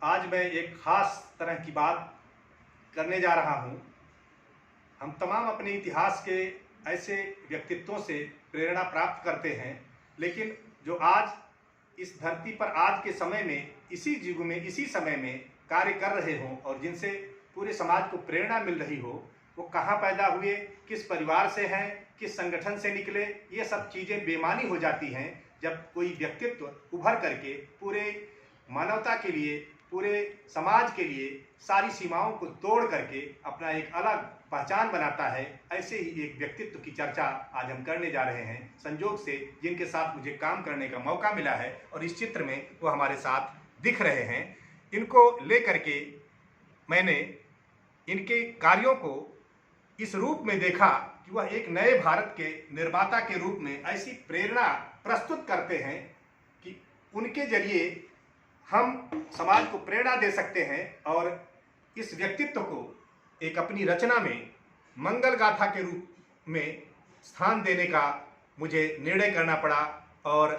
आज मैं एक ख़ास तरह की बात करने जा रहा हूँ। हम तमाम अपने इतिहास के ऐसे व्यक्तित्वों से प्रेरणा प्राप्त करते हैं, लेकिन जो आज इस धरती पर आज के समय में, इसी युग में, इसी समय में कार्य कर रहे हों और जिनसे पूरे समाज को प्रेरणा मिल रही हो, वो कहाँ पैदा हुए, किस परिवार से हैं, किस संगठन से निकले, ये सब चीज़ें बेमानी हो जाती हैं जब कोई व्यक्तित्व उभर करके पूरे मानवता के लिए, पूरे समाज के लिए सारी सीमाओं को तोड़ करके अपना एक अलग पहचान बनाता है। ऐसे ही एक व्यक्तित्व की चर्चा आज हम करने जा रहे हैं, संयोग से जिनके साथ मुझे काम करने का मौका मिला है और इस चित्र में वो हमारे साथ दिख रहे हैं। इनको लेकर के मैंने इनके कार्यों को इस रूप में देखा कि वह एक नए भारत के निर्माता के रूप में ऐसी प्रेरणा प्रस्तुत करते हैं कि उनके जरिए हम समाज को प्रेरणा दे सकते हैं। और इस व्यक्तित्व को एक अपनी रचना में मंगल गाथा के रूप में स्थान देने का मुझे निर्णय करना पड़ा। और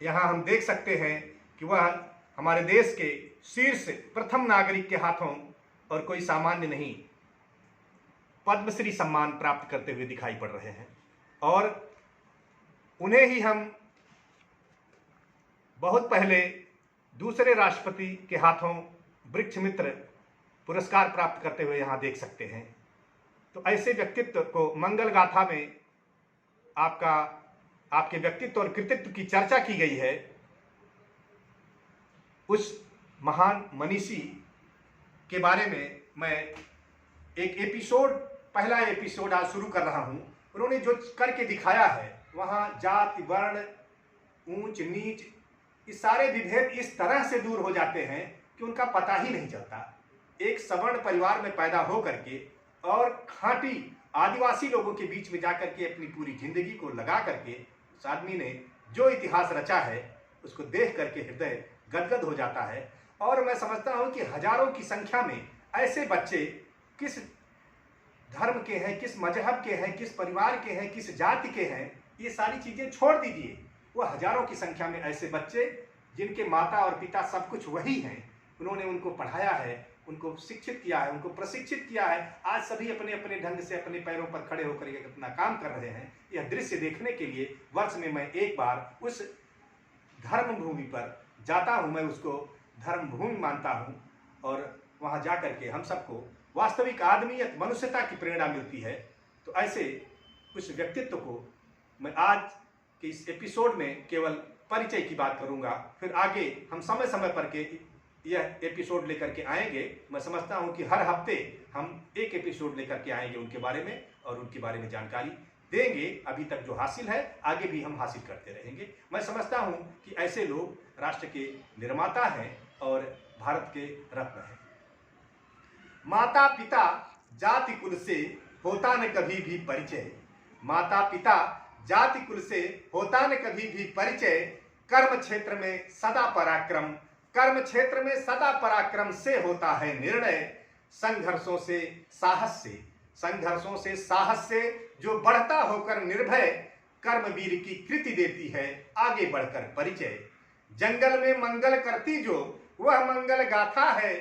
यहाँ हम देख सकते हैं कि वह हमारे देश के शीर्ष प्रथम नागरिक के हाथों और कोई सामान्य नहीं, पद्मश्री सम्मान प्राप्त करते हुए दिखाई पड़ रहे हैं। और उन्हें ही हम बहुत पहले दूसरे राष्ट्रपति के हाथों वृक्ष मित्र पुरस्कार प्राप्त करते हुए यहाँ देख सकते हैं। तो ऐसे व्यक्तित्व को मंगल गाथा में आपके व्यक्तित्व और कृतित्व की चर्चा की गई है। उस महान मनीषी के बारे में मैं एक एपिसोड, पहला एपिसोड आज शुरू कर रहा हूँ। उन्होंने जो करके दिखाया है, वहाँ जाति, वर्ण, ऊंच नीच, ये सारे विभेद इस तरह से दूर हो जाते हैं कि उनका पता ही नहीं चलता। एक सवर्ण परिवार में पैदा हो करके और खांटी आदिवासी लोगों के बीच में जाकर के अपनी पूरी जिंदगी को लगा करके उस आदमी ने जो इतिहास रचा है, उसको देख करके हृदय गदगद हो जाता है। और मैं समझता हूँ कि हजारों की संख्या में ऐसे बच्चे किस धर्म के हैं, किस मजहब के हैं, किस परिवार के हैं, किस जाति के हैं, ये सारी चीज़ें छोड़ दीजिए। वो हजारों की संख्या में ऐसे बच्चे जिनके माता और पिता सब कुछ वही हैं, उन्होंने उनको पढ़ाया है, उनको शिक्षित किया है, उनको प्रशिक्षित किया है। आज सभी अपने अपने ढंग से अपने पैरों पर खड़े होकर के अपना काम कर रहे हैं। यह दृश्य देखने के लिए वर्ष में मैं एक बार उस धर्म भूमि पर जाता हूँ। मैं उसको धर्म भूमि मानता हूँ और वहाँ जा कर के हम सबको वास्तविक आदमियत, मनुष्यता की प्रेरणा मिलती है। तो ऐसे कुछ व्यक्तित्व को मैं आज के इस एपिसोड में केवल परिचय की बात करूंगा। फिर आगे हम समय समय पर के यह एपिसोड लेकर के आएंगे। मैं समझता हूं कि हर हफ्ते हम एक एपिसोड लेकर के आएंगे उनके बारे में और उनके बारे में जानकारी देंगे। अभी तक जो हासिल है, आगे भी हम हासिल करते रहेंगे। मैं समझता हूं कि ऐसे लोग राष्ट्र के निर्माता हैं और भारत के रत्न हैं। माता पिता जाति कुल से होता न कभी भी परिचय, माता पिता जाति कुल से होता न कभी भी परिचय, कर्म क्षेत्र में सदा पराक्रम, कर्म क्षेत्र में सदा पराक्रम से होता है निर्णय, संघर्षों से साहस से, संघर्षों से साहस से जो बढ़ता होकर निर्भय, कर्मवीर की कृति देती है आगे बढ़कर परिचय। जंगल में मंगल करती जो वह मंगल गाथा है,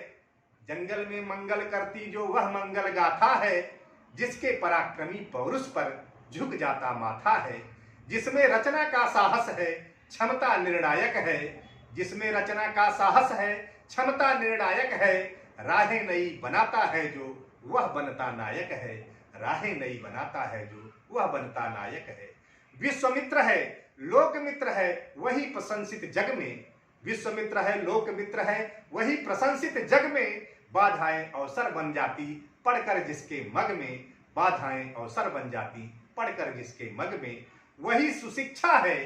जंगल में मंगल करती जो वह मंगल गाथा है, जिसके पराक्रमी पौरुष पर झुक जाता माथा है, जिसमें रचना का साहस है, क्षमता निर्णायक है, जिसमें रचना का साहस है, क्षमता निर्णायक है, राहें नई बनाता है जो वह बनता नायक है, राहें नई बनाता है जो वह बनता नायक है। विश्वमित्र है, लोकमित्र है, वही प्रशंसित जग में, विश्वमित्र है, लोकमित्र है, वही प्रशंसित जग में, बाधाएं अवसर बन जाती पढ़कर जिसके मग में, बाधाएं अवसर बन जाती पढ़कर जिसके मग में, वही सुशिक्षा है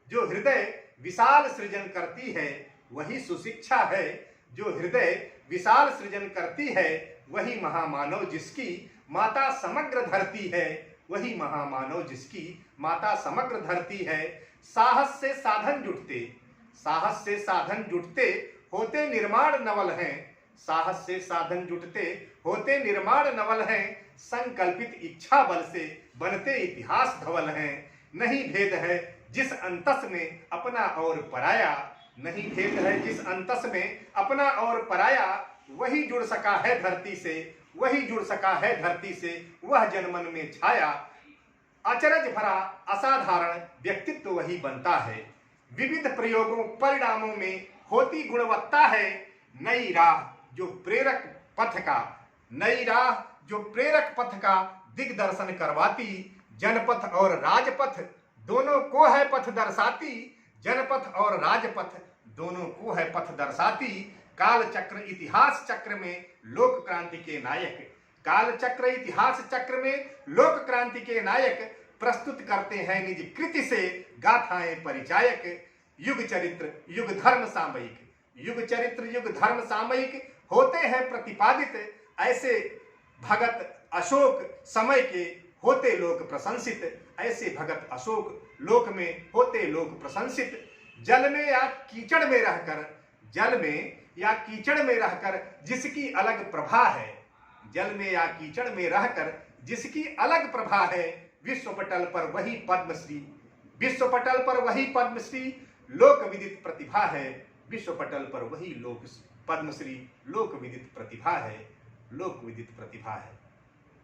जो हृदय विशाल सृजन करती है, वही सुशिक्षा है जो हृदय विशाल सृजन करती है, वही महामानव जिसकी माता समग्र धरती है, वही महामानव जिसकी माता समग्र धरती है। साहस से साधन जुटते, साहस से साधन जुटते होते निर्माण नवल हैं, साहस से साधन जुटते होते निर्माण नवल हैं, संकल्पित इच्छा बल से बनते इतिहास धवल हैं। नहीं भेद है जिस अंतस में अपना और पराया, नहीं भेद है जिस अंतस में अपना और पराया, वही जुड़ सका है धरती से, वही जुड़ सका है धरती से, वह जनमन में छाया। अचरज भरा असाधारण व्यक्तित्व वही बनता है, विविध प्रयोगों परिणामों में होती गुणवत्ता है। नई राह जो प्रेरक पथ का, नई राह जो प्रेरक पथ का दिग्दर्शन करवाती, जनपथ और राजपथ दोनों को है पथ दर्शाती, जनपथ और राजपथ दोनों को है पथ दर्शाती। काल चक्र इतिहास चक्र में लोक क्रांति के नायक, काल चक्र इतिहास चक्र में लोक क्रांति के नायक प्रस्तुत करते हैं निज कृति से गाथाएं परिचायक। युग चरित्र युग धर्म सामयिक, युग चरित्र युग धर्म सामयिक होते हैं प्रतिपादित, ऐसे भगत अशोक समय के होते लोक प्रशंसित, ऐसे भगत अशोक लोक में होते लोक प्रशंसित। जल में या कीचड़ में रहकर, जल में या कीचड़ में रहकर जिसकी अलग प्रभा है, जल में या कीचड़ में रहकर जिसकी अलग प्रभा है, विश्व पटल पर वही पद्मश्री, विश्व पटल पर वही पद्मश्री लोक विदित प्रतिभा है, विश्व पटल पर वही लोक पद्मश्री लोक विदित प्रतिभा है, लोक विदित प्रतिभा है।